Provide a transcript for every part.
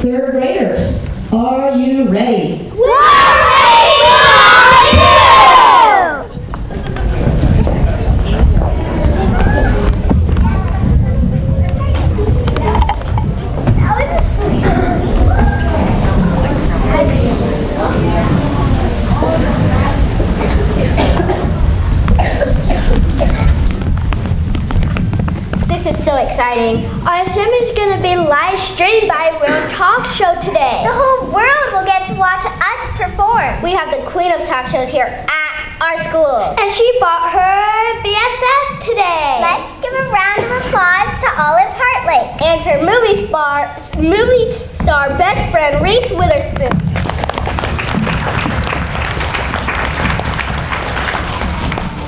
Third graders, are you ready? We're ready! Are you? This is so exciting. Our assembly is going to be live streamed by World Talk Show today. The whole world will get to watch us perform. We have the queen of talk shows here at our school. And she brought her BFF today. Let's give a round of applause to Olive Hartley. And her movie star best friend, Reese Witherspoon.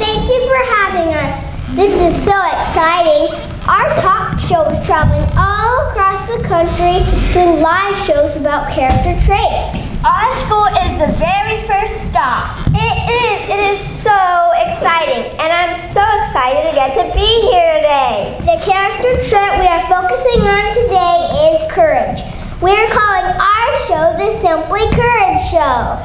Thank you for having us. This is so exciting. Our talk show is traveling all across the country doing live shows about character traits. Our school is the very first stop. It is so exciting, and I'm so excited to get to be here today. The character trait we are focusing on today is courage. We are calling our show the Simply Courage Show.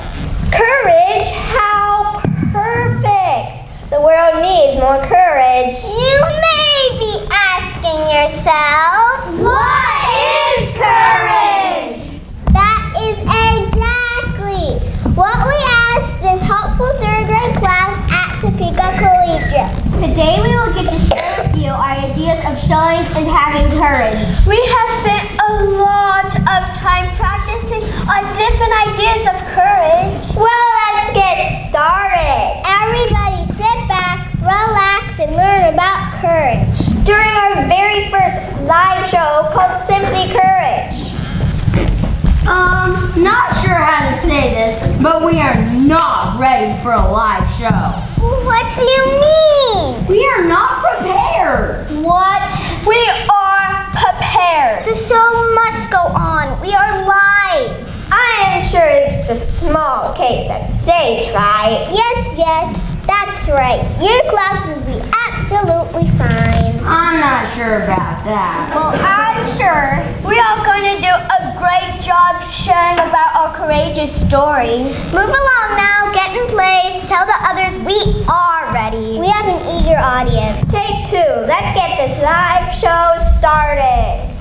Courage? How perfect! The world needs more courage. You may be asking yourself, what is courage? That is exactly what we asked this helpful third grade class at Topeka Collegiate. Today we will get to share with you our ideas of showing and having courage. We have spent a lot of time practicing on different ideas of courage. Well, let's get started. Everybody sit back, relax, and learn about courage. During our very first live show called Simply Courage. Not sure how to say this, but we are not ready for a live show. What do you mean? We are not prepared. What? We are prepared. The show must go on. We are live. I am sure it's just a small case of stage fright. Yes, that's right. Your class will be absolutely fine. I'm not sure about that. Well, I'm sure we are going to do a great job sharing about our courageous stories. Move along now, get in place, tell the others we are ready. We have an eager audience. Take two. Let's get this live show started.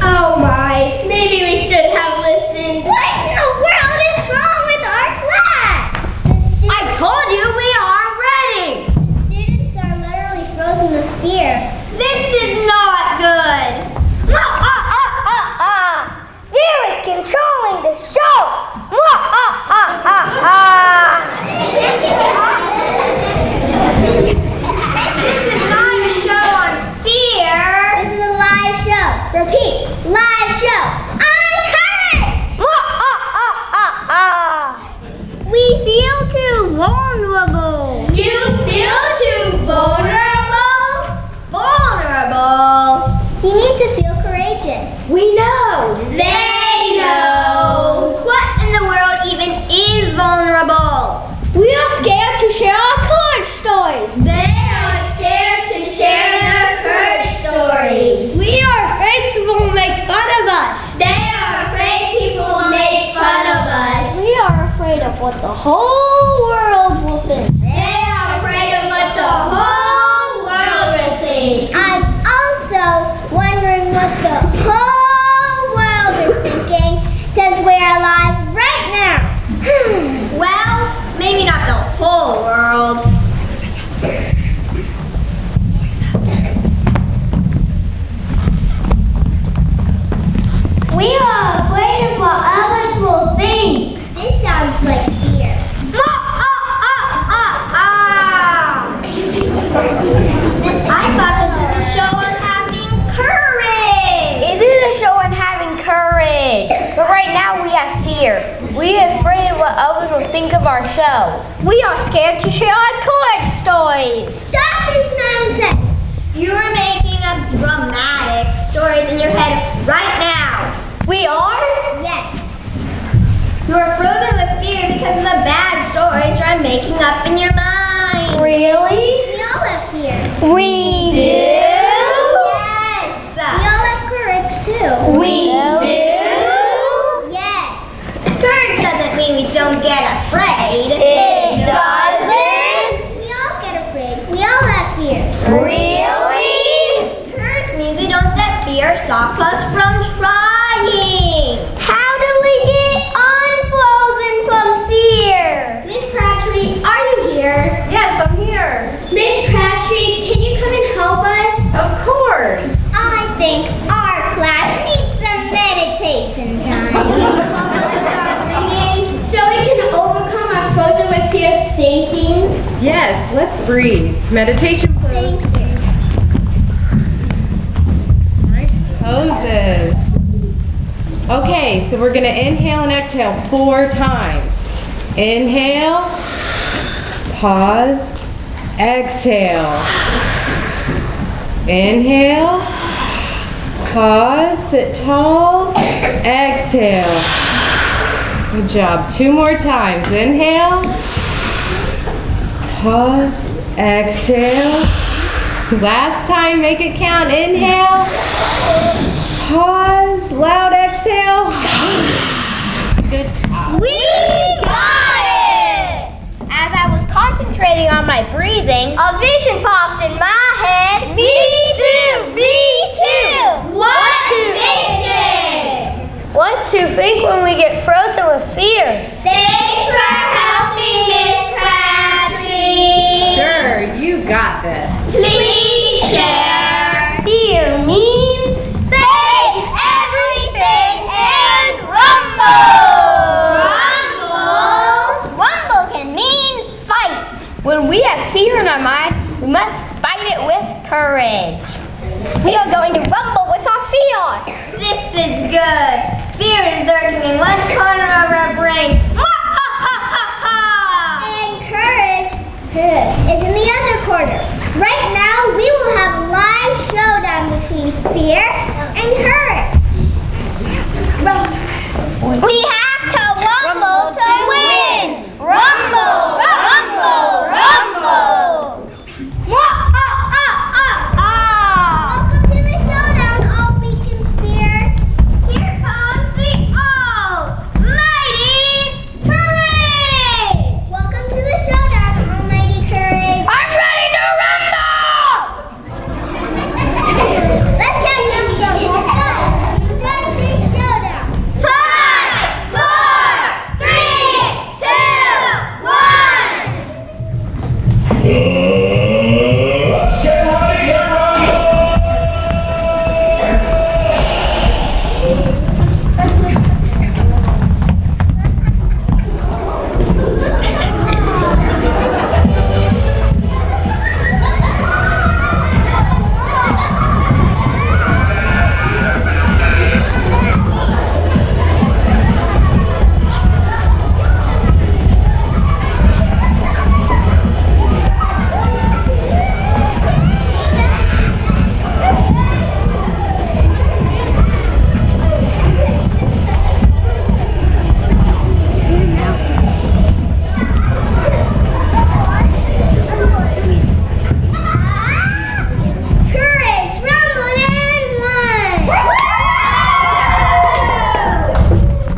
Oh my, maybe we should have listened. What in the world is wrong with our class? I told you we are ready. Students are literally frozen with fear. This is not good. Fear is controlling the show. This is not a show on fear. This is a live show. Repeat, live show. On courage! We feel too vulnerable. You feel too vulnerable? Vulnerable? You need to feel courageous. We know. They know. What in the world even is vulnerable? We are scared to share our courage stories. They are scared to share their courage stories. We are afraid people will make fun of us. They are afraid people will make fun of us. We are afraid of what the whole world will think. They are afraid of what the whole world will think. I'm also wondering what the whole world is thinking since we're alive right now. Well, maybe not the whole world. We are afraid of what others will think. This sounds like fear. I thought this was a show on having courage. It is a show on having courage. But right now we have fear. We are afraid of what others will think of our show. We are scared to share our courage stories. That is nonsense. You're making up dramatic stories in your head right now. We are? Yes. You're frozen with fear because of the bad stories you're making up in your mind. Really? We all have fear. We do? Yes. We all have courage too. We do? Yes. Courage doesn't mean we don't get afraid. It doesn't? We all get afraid. We all have fear. Really? Courage means we don't let fear stop us from trying. How do we get unfrozen from fear? Miss Crabtree, are you here? Yes, I'm here. Miss Crabtree, can you come and help us? Of course. I think our class needs some meditation time. So we can overcome our frozen with fear thinking. Yes, let's breathe. Meditation pose. Thank you. Nice poses. Okay, so we're going to inhale and exhale 4 times. Inhale, pause, exhale. Inhale, pause, sit tall, exhale. Good job. 2 more times. Inhale, pause, exhale. Last time, make it count. Inhale, pause, loud exhale. Good job. We got it! As I was concentrating on my breathing, a vision popped in my head. Me too! Me too! What vision? What to think when we get frozen with fear. Thanks for helping, Miss Crabtree. Sure, you got this. Please share. Fear means face everything and rumble. Rumble? Rumble can mean fight. When we have fear in our mind, we must fight it with courage. We are going to rumble with our fear. This is good. Fear is lurking in one corner of our brain. And courage is in the other corner. Right now, we will have a live showdown between fear and courage. We have to rumble to win. Rumble, rumble, rumble. Welcome to the showdown, all beacons fear. Here comes the almighty courage. Welcome to the showdown, almighty courage. I'm ready to rumble. Let's get them going. Start this showdown. 5, 4, 3, 2, 1. Courage, rumble, and one.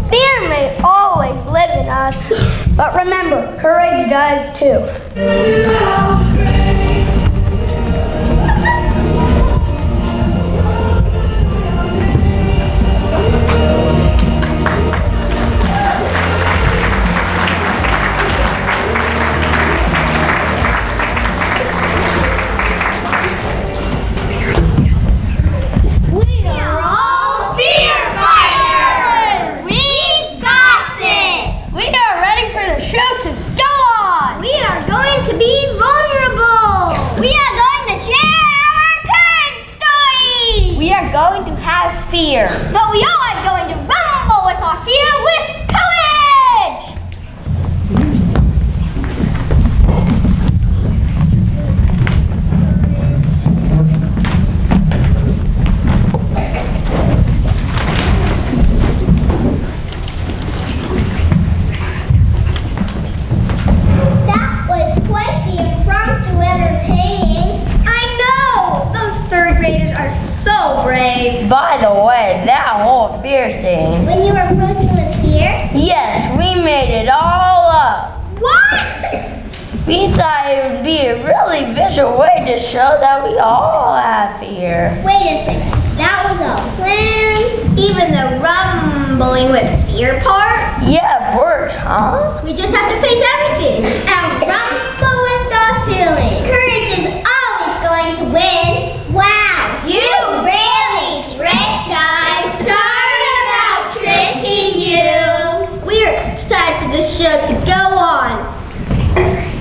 Fear may always live in us, but remember, courage does too. We are all fear fighters. We've got this! We are ready for the show to go on! We are going to be vulnerable. We are going to share our courage stories! We are going to have fear. But we are going to rumble with our fear with courage! fear scene. When you were frozen with fear? Yes, we made it all up. What? We thought it would be a really visual way to show that we all have fear. Wait a second. That was a plan? Even the rumbling with fear part? Yeah, it worked, huh? We just have to face everything. And rumble with the feeling. Courage is always going to win. Wow, you really tricked us. Sorry about tricking you. We're excited for this show to go on.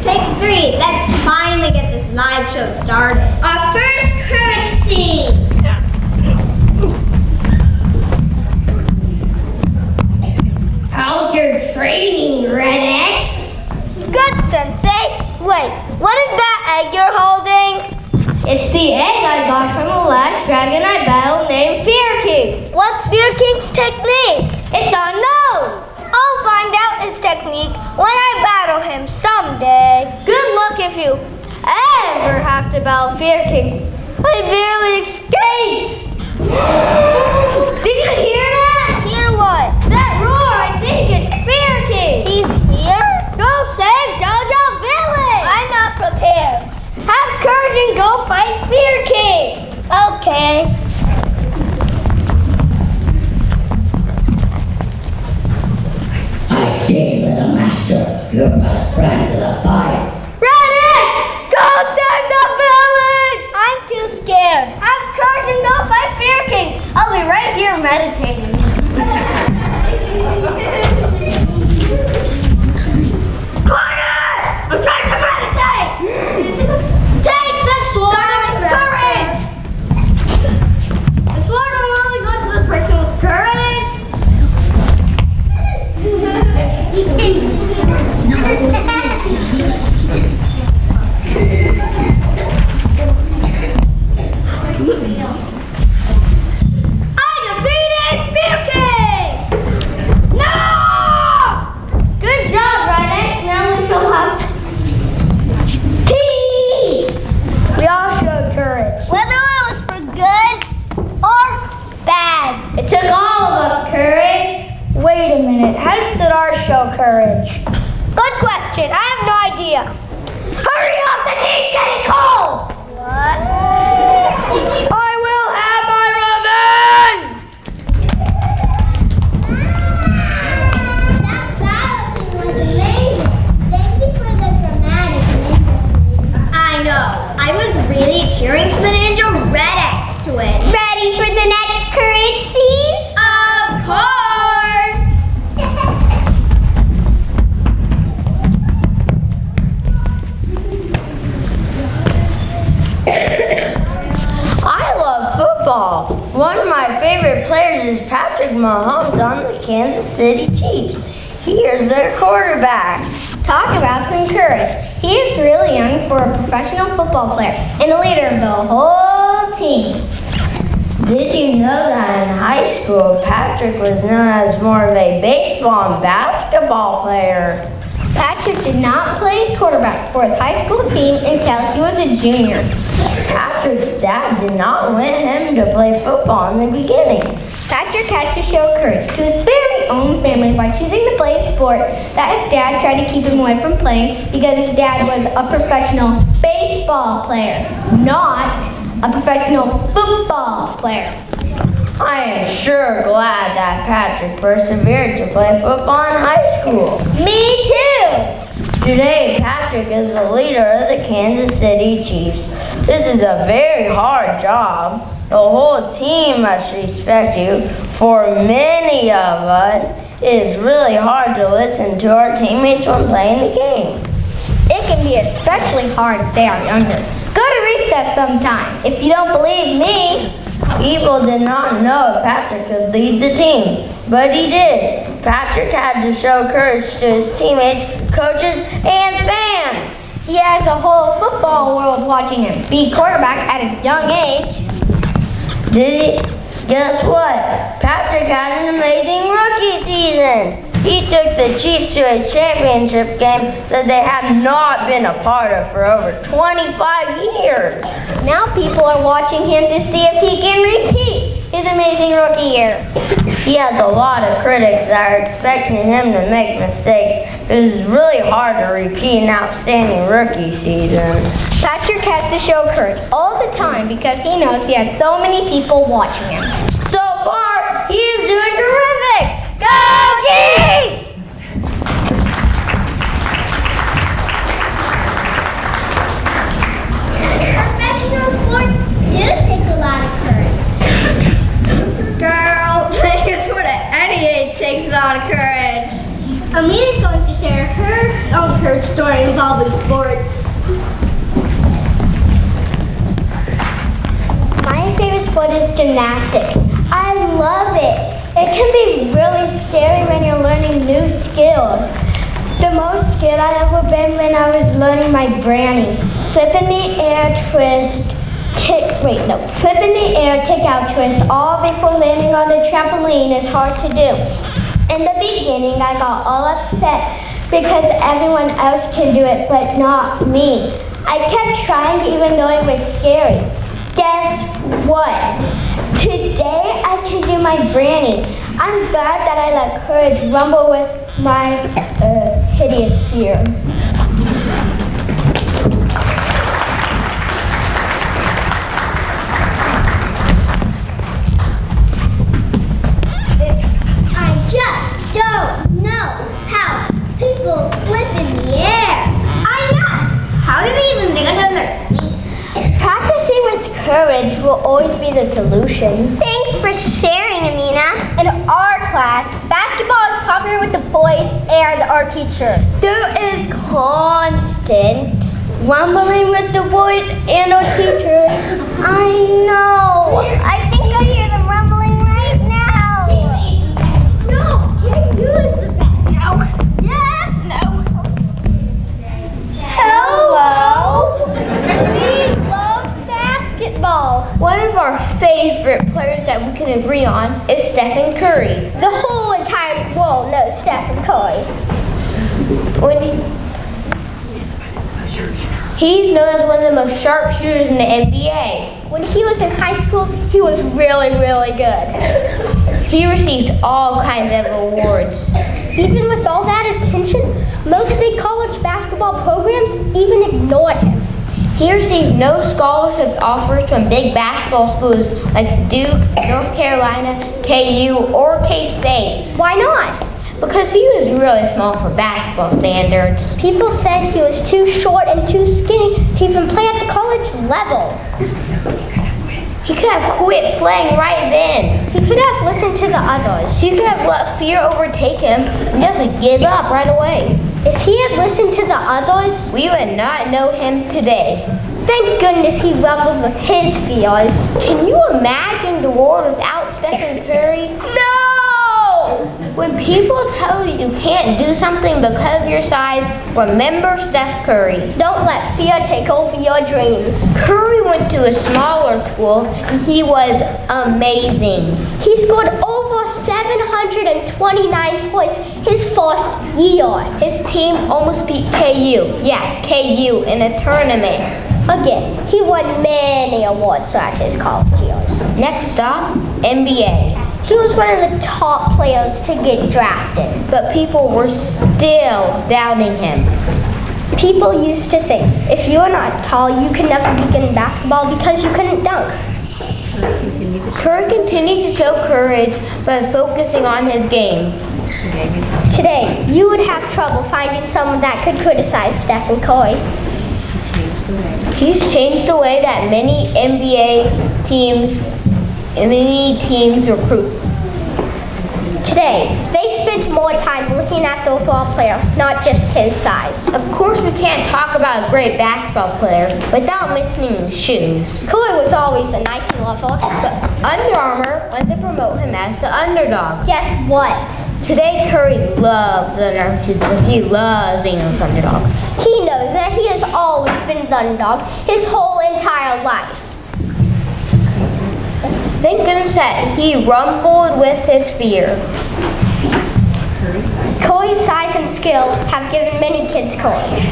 Take 3. Let's finally get this live show started. Our first courage scene. How's your training, Reddit? Good, Sensei. Wait, what is that egg you're holding? It's the egg I got from the last dragon I battled named Fear King. What's Fear King's technique? It's unknown. I'll find out his technique when I battle him someday. Good luck if you ever have to battle Fear King. I barely escaped. Did you hear that? Hear what? That roar, I think it's Fear King. He's here? Go save Dojo Village. I'm not prepared. Have courage and go fight Fear King. Okay. I say, little master, you're my friend to the fire. Reddit, go save the village. I'm too scared. Have courage and go fight Fear King. I'll be right here meditating. Quiet! I'm trying to meditate! Take the sword of courage! The sword will only go to the person with courage. I defeated Fear King! No! Good job, Reddit. Now we shall have tea. We all showed courage. Whether it was for good or bad. It took all of us courage. Wait a minute. How did our show courage? Good question. I have no idea. Hurry up! The tea's getting cold. What? I will have my revenge. That battle scene was amazing. Thank you for the dramatic and interesting. I know. I was really cheering for the Ninja Red X to win. Ready for the next courage scene? Of course! I love football. One of my favorite players is Patrick Mahomes on the Kansas City Chiefs. He is their quarterback. Talk about some courage. He is really young for a professional football player and the leader of the whole team. Did you know that in high school, Patrick was known as more of a baseball and basketball player? Patrick did not play quarterback for his high school team until he was a junior. Patrick's dad did not want him to play football in the beginning. Patrick had to show courage to his very own family by choosing to play a sport that his dad tried to keep him away from playing because his dad was a professional baseball player, not a professional football player. I am sure glad that Patrick persevered to play football in high school. Me too! Today, Patrick is the leader of the Kansas City Chiefs. This is a very hard job. The whole team must respect you. For many of us, it is really hard to listen to our teammates when playing the game. It can be especially hard if they are younger. Go to recess sometime. If you don't believe me, People did not know if Patrick could lead the team, but he did. Patrick had to show courage to his teammates, coaches, and fans. he has a whole football world watching him be quarterback at his young age. Did he? Guess what? Patrick had an amazing rookie season. He took the Chiefs to a championship game that they had not been a part of for over 25 years. Now people are watching him to see if he can repeat. his amazing rookie year. He has a lot of critics that are expecting him to make mistakes. It's really hard to repeat an outstanding rookie season. Patrick has to show courage all the time because he knows he has so many people watching him. So far, he is doing terrific! Go Chiefs! Professional sports do take a lot of courage. Girl, playing sport at any age takes a lot of courage. Amina's going to share her own courage story involving sports. My favorite sport is gymnastics. I love it. It can be really scary when you're learning new skills. The most scared I ever been when I was learning my granny. Flip in the air, twist, flip in the air, kick out, twist, all before landing on the trampoline is hard to do. In the beginning, I got all upset because everyone else can do it, but not me. I kept trying even though it was scary. Guess what? Today I can do my granny. I'm glad that I let courage rumble with my hideous fear. I just don't know how people flip in the air. I know! How do they even think on their feet? Practicing with courage will always be the solution. Thanks for sharing, Amina. In our class, basketball is popular with the boys and our teacher. There is constant rumbling with the boys and our teacher. I know. I think I hear them rumbling right now. No! Can't use the best. No! Yes! No! Hello. We love basketball. One of our favorite players that we can agree on is Stephen Curry. The whole entire world knows Stephen Curry. He's known as one of the most sharp shooters in the NBA. When he was in high school, he was really, really good. He received all kinds of awards. Even with all that attention, most big college basketball programs even ignored him. He received no scholarship offers from big basketball schools like Duke, North Carolina, KU, or K-State. Why not? Because he was really small for basketball standards. People said he was too short and too skinny to even play at the college level. He could have quit playing right then. He could have listened to the others. He could have let fear overtake him and just give up right away. If he had listened to the others, we would not know him today. Thank goodness he rumbled with his fears. Can you imagine the world without Stephen Curry? No! When people tell you you can't do something because of your size, remember Steph Curry. Don't let fear take over your dreams. Curry went to a smaller school and he was amazing. He scored over 729 points his first year. His team almost beat KU. Yeah, KU in a tournament. Again, he won many awards throughout his college years. Next stop, NBA. He was one of the top players to get drafted, but people were still doubting him. People used to think, if you are not tall, you can never be good in basketball because you couldn't dunk. Curry continued to show courage by focusing on his game. Today, you would have trouble finding someone that could criticize Stephen Curry. He's changed the way that many teams recruit. Today, they spent more time looking at the overall player, not just his size. Of course, we can't talk about a great basketball player without mentioning his shoes. Curry was always a Nike lover, but Under Armour wanted to promote him as the underdog. Guess what? Today, Curry loves the Under Armour shoes because he loves being an underdog. He knows that he has always been the underdog his whole entire life. Thank goodness that he rumbled with his fear. Curry's size and skill have given many kids courage.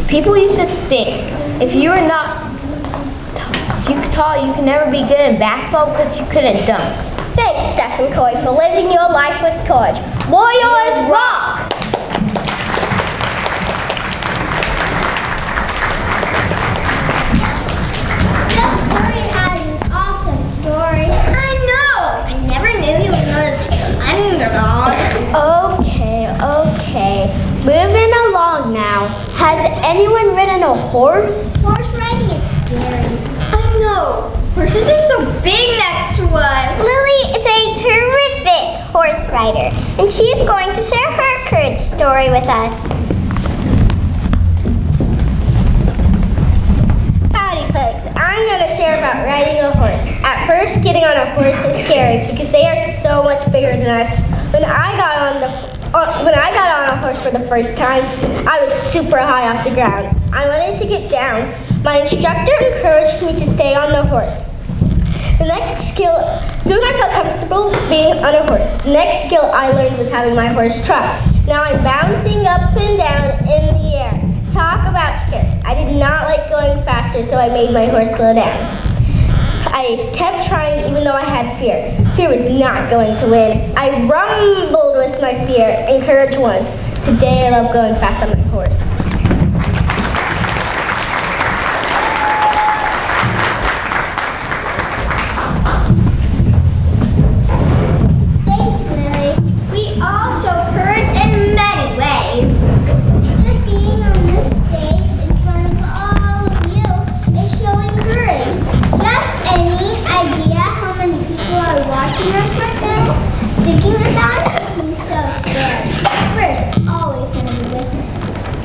People used to think if you were not You thought you could never be good in basketball because you couldn't dunk. Thanks, Stephen Coy, for living your life with courage. Warriors rock! Steph Curry has an awesome story. I know. I never knew he was not an underdog. Okay. Moving along now. Has anyone ridden a horse? Horse riding is scary. I know. Horses are so big next to us. Lily is a terrific horse rider, and she is going to share her courage story with us. Howdy folks, I'm going to share about riding a horse. At first, getting on a horse is scary because they are so much bigger than us. When I got on a horse for the first time, I was super high off the ground. I wanted to get down. My instructor encouraged me to stay on the horse. The next skill, soon I felt comfortable being on a horse. The next skill I learned was having my horse trot. Now I'm bouncing up and down in the air. Talk about scary. I did not like going faster, so I made my horse slow down. I kept trying even though I had fear. Fear was not going to win. I rumbled with my fear and courage won. Today I love going fast on my horse. Thanks, Lily. We all show courage in many ways. Just being on this stage in front of all of you is showing courage. Do you have any idea how many people are watching us right now? Thinking of that makes me so scared. We're always going to be listening.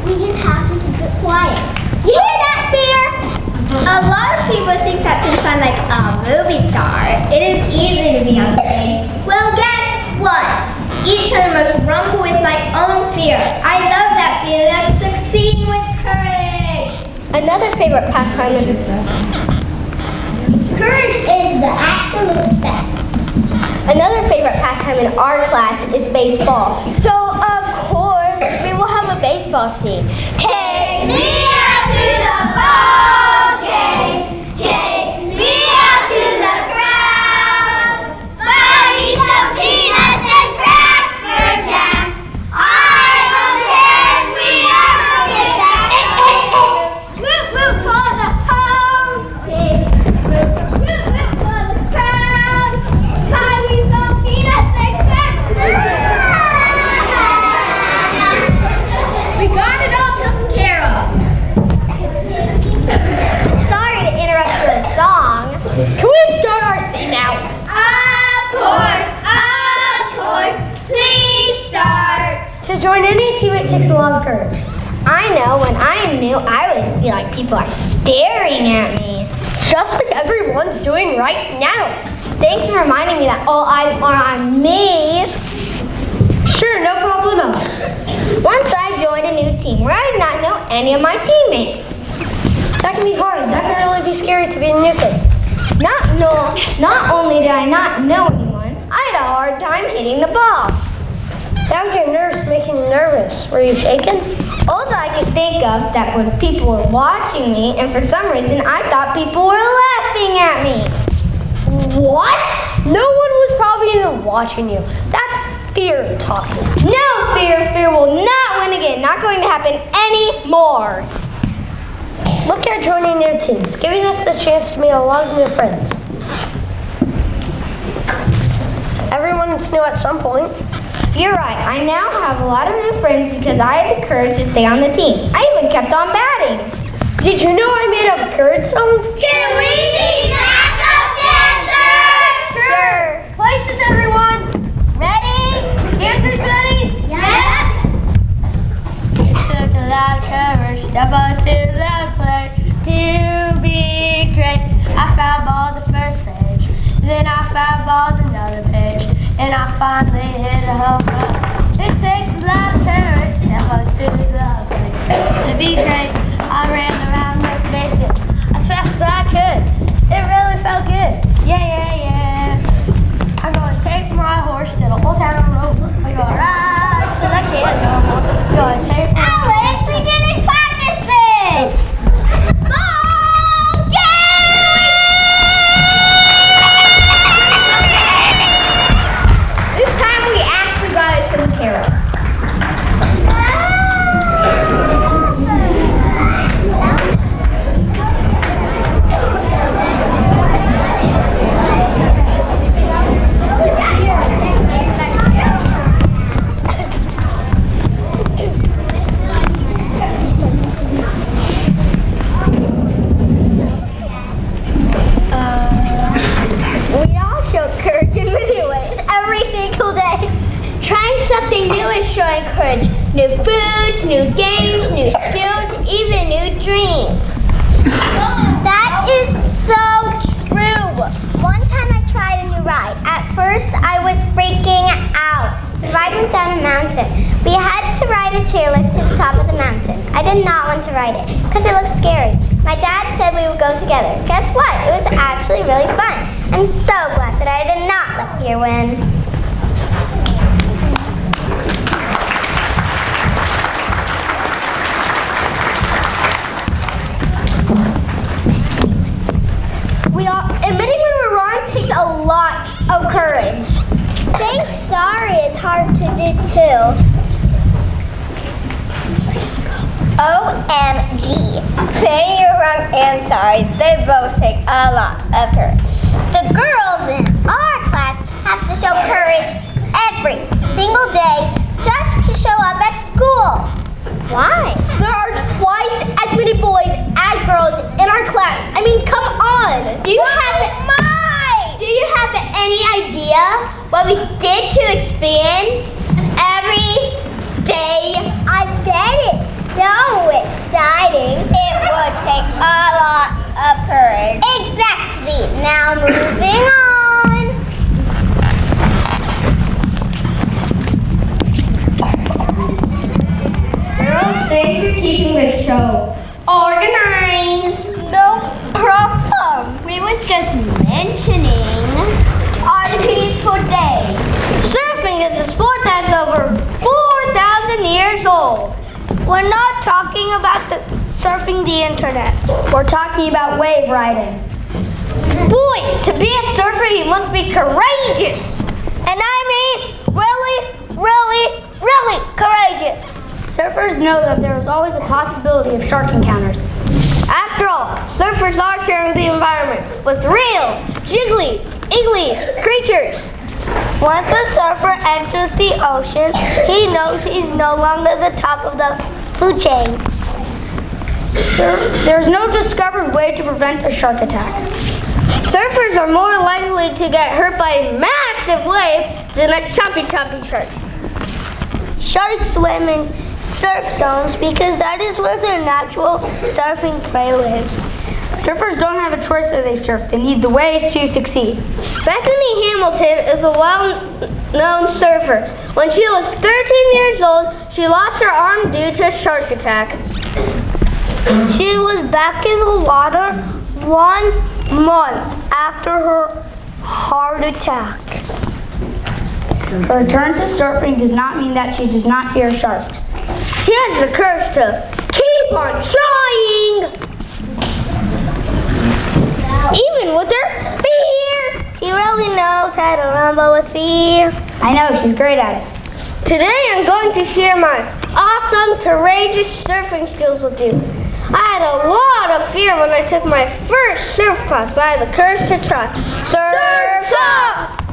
We just have to keep it quiet. You hear that, Fear? A lot of people think that since I'm like a movie star, it is easy to be on stage. Well, guess what? Each time I must rumble with my own fear. I love that feeling of succeeding with courage. Another favorite pastime is Courage is the absolute best. Another favorite pastime in our class is baseball. So of course we will have a baseball scene. Take me out to the ball game. Take me out to the crowd. Buy me some peanuts and cracker jacks. I don't care if we ever get back. Whoop whoop for the home team. Whoop whoop for the crowd. Buy me some peanuts and crackers. We got it all taken care of. Sorry to interrupt your song. Can we start our scene now? Of course. Please start. To join any team, it takes a lot of courage. I know when I'm new, I always feel like people are staring at me. Just like everyone's doing right now. Thanks for reminding me that all eyes are on me. Sure, no problem. Once I joined a new team where I did not know any of my teammates. That can be hard. That can really be scary to be a new kid. Not only did I not know anyone, I had a hard time hitting the ball. That was your nerves making you nervous. Were you shaking? All that I could think of that was people were watching me, and for some reason I thought people were laughing at me. What? No one was probably even watching you. That's fear talking. No, fear will not win again. Not going to happen anymore. Look at joining new teams, giving us the chance to meet a lot of new friends. Everyone is new at some point. You're right. I now have a lot of new friends because I had the courage to stay on the team. I even kept on batting. Did you know I made a courage song? Can we be backup dancers? Sure. Places, everyone. Ready? Dancers ready? Yes. It took a lot of courage, step up to the plate to be great. I foul ball the first page, then I foul ball another page, and I finally hit a home run. It takes a lot of courage, step up to the plate to be great. I ran around those bases as fast as I could. It really felt good. Yeah. I'm gonna take my horse to the Old Town Road. I'm gonna ride till I can't no more. Gonna take my Alex, we didn't practice this. Ball game! new games, new skills, even new dreams. That is so true. One time I tried a new ride. At first, I was freaking out. The ride went down a mountain. We had to ride a chairlift to the top of the mountain. I did not want to ride it because it looked scary. My dad said we would go together. Guess what? It was actually really fun. I'm so glad that I did not let fear win. Admitting when we're wrong takes a lot of courage. Saying sorry is hard to do too. OMG. Saying you're wrong and sorry, they both take a lot of courage. The girls in our class have to show courage every single day just to show up at school. Why? There are twice as many boys as girls in our class. I mean, come on. Do you have any idea what we get to experience every day? I bet it's so exciting. It would take a lot of courage. Exactly. Now moving on. Girls, thanks for keeping the show Organized. No problem. We was just mentioning our peaceful day. Surfing is a sport that's over 4,000 years old. We're not talking about surfing the internet. We're talking about wave riding. Boy, to be a surfer, you must be courageous. And I mean really courageous. Surfers know that there is always a possibility of shark encounters. After all, surfers are sharing the environment with real, jiggly, iggly creatures. Once a surfer enters the ocean, he knows he's no longer the top of the food chain. There's no discovered way to prevent a shark attack. Surfers are more likely to get hurt by a massive wave than a chompy shark. Sharks swim in surf zones because that is where their natural surfing prey lives. Surfers don't have a choice if they surf. They need the waves to succeed. Bethany Hamilton is a well-known surfer. When she was 13 years old, she lost her arm due to a shark attack. She was back in the water 1 month after her heart attack. Her return to surfing does not mean that she does not fear sharks. She has the courage to keep on trying! Even with her fear! She really knows how to rumble with fear. I know, she's great at it. Today I'm going to share my awesome, courageous surfing skills with you. I had a lot of fear when I took my first surf class, but I had the courage to try. Surf's up!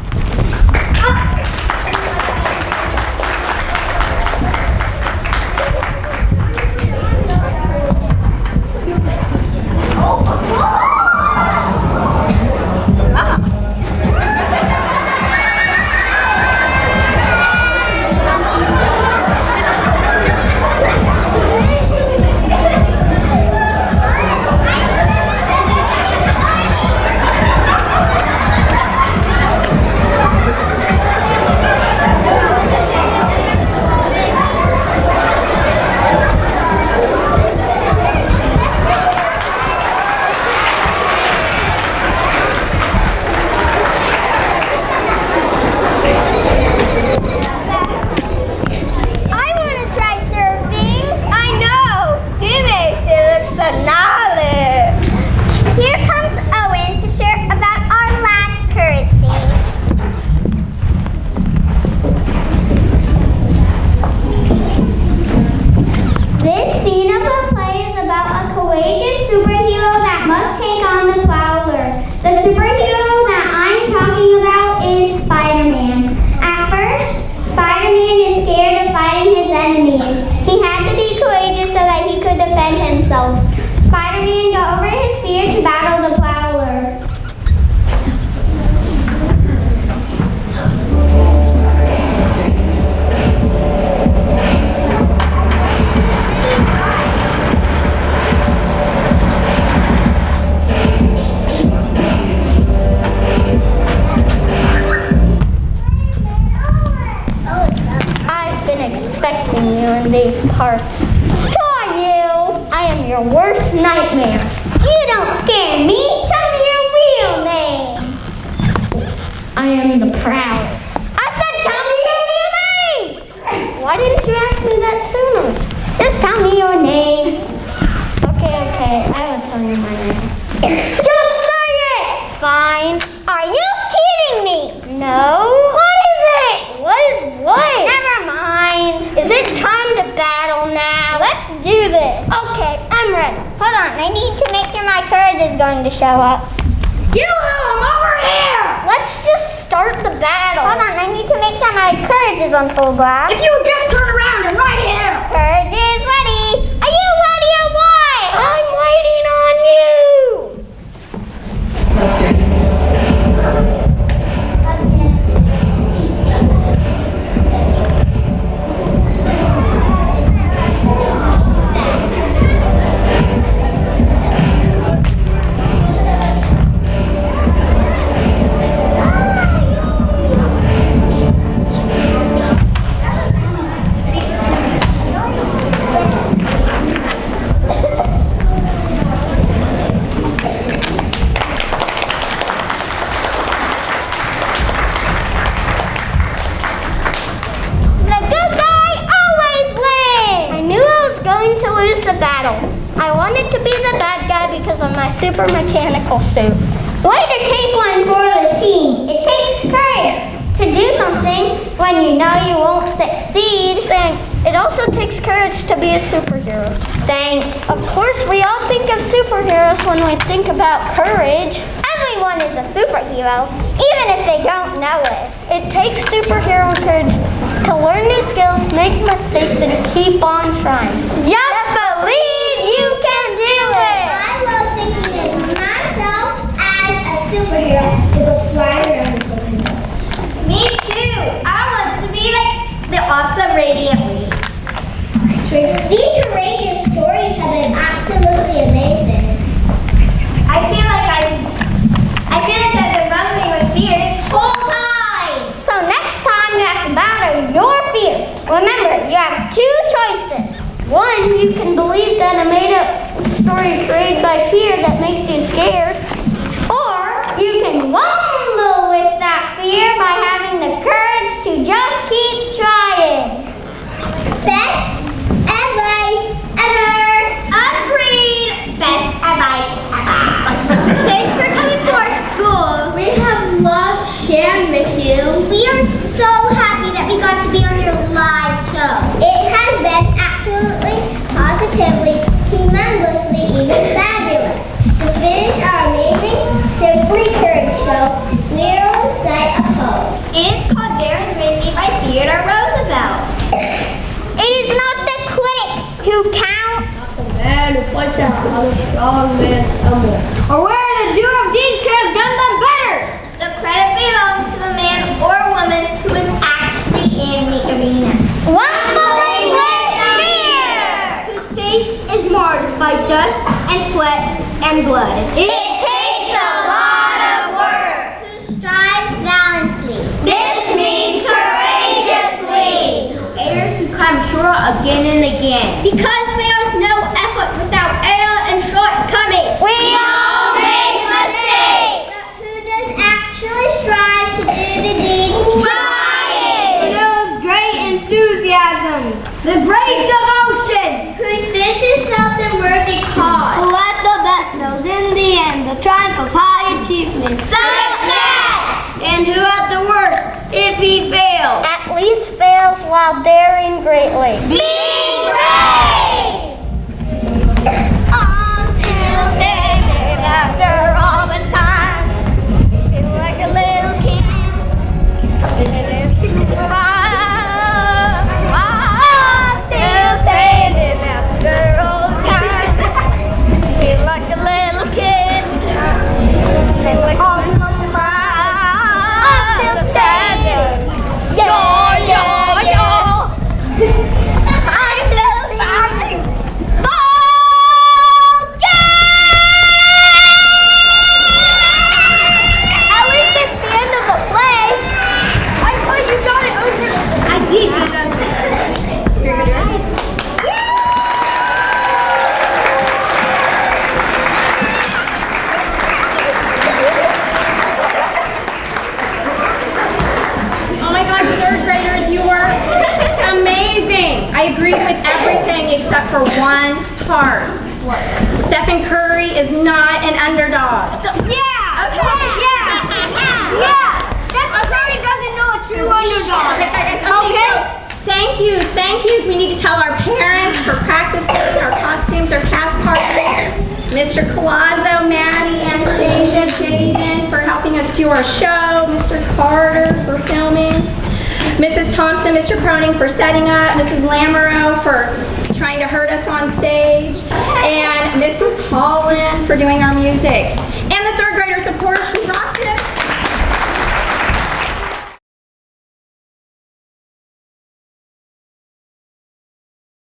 Spider-Man got over his fear to battle the Prowler. hearts. Who are you? I am your worst nightmare. You don't scare me. Tell me your real name. I am the Proud. I said tell me your real name. Why didn't you ask me that sooner? Just tell me your name. Okay, I will tell you my name. Just say it! Fine. Are you kidding me? No. What is it? What is what? Never mind. Is it time to battle now? Let's do this. Okay, I'm ready. Hold on, I need to make sure my courage is going to show up. You I'm over here! Let's just start the battle. Hold on, I need to make sure my courage is on full blast. If you would just turn around and right here! Courage is ready. Are you ready or what? I'm waiting on you. Super mechanical suit. Way to take one for the team. It takes courage to do something when you know you won't succeed. Thanks. It also takes courage to be a superhero. Thanks. Of course, we all think of superheroes when we think about courage. Everyone is a superhero, even if they don't know it. It takes superhero courage to learn new skills, make mistakes, and keep on trying. Just believe you can do it. Superhero to go flying around the superhero. Me too! I want to be like the awesome Radiant League. These courageous stories have been absolutely amazing. I feel like I've been running with fear this whole time! So next time you have to battle your fear, remember you have two choices. One, you can believe that a made-up story created by fear that makes you scared. You can wumble with that fear by having the courage to just keep trying. Best advice ever. Agreed! Best advice ever. Thanks for coming to our school. We have loved sharing with you. We are so happy that we got to be on your live show. It has been absolutely, positively, tremendously, even fabulous. To finish our amazing Simply Courage show, we're on set of Hope. It's called Daring Crazy by Theodore Roosevelt. It is not the critic who counts, The man who points out how the strong man stumbles. or where the doom could have done them better. The credit belongs to the man or woman who is actually in the arena. Wumbling with fear. Whose face is marred by dust and sweat and blood. It takes a lot of work. Who strives valiantly. This means courageously. Heirs who come short again and again. Because there is no effort without error and shortcoming. We all make mistakes. But who does actually strive to do the deed? Trying. Those great enthusiasms. The great devotion. Who spends himself in worthy cause. Who at the best knows in the end the triumph of high achievement. Success. And who at the worst, if he fails, At least fails while daring greatly. being brave. I'm still standing after all this time. Feel like a little kid. I'm still standing after all this time. Feel like a little kid. Feel like I'm still standing. Yo, yo, yo. except for one part. Stephen Curry is not an underdog. Yeah! Okay. Yeah! Stephen Curry doesn't know a true underdog. Okay. So, thank yous. We need to tell our parents for practicing our costumes, our cast partners. Mr. Colazzo, Maddie, Anastasia, Jaden for helping us do our show. Mr. Carter for filming. Mrs. Thompson, Mr. Croning for setting up. Mrs. Lamoureux for trying to hurt us on stage. And Mrs. Holland for doing our music. And the third grader support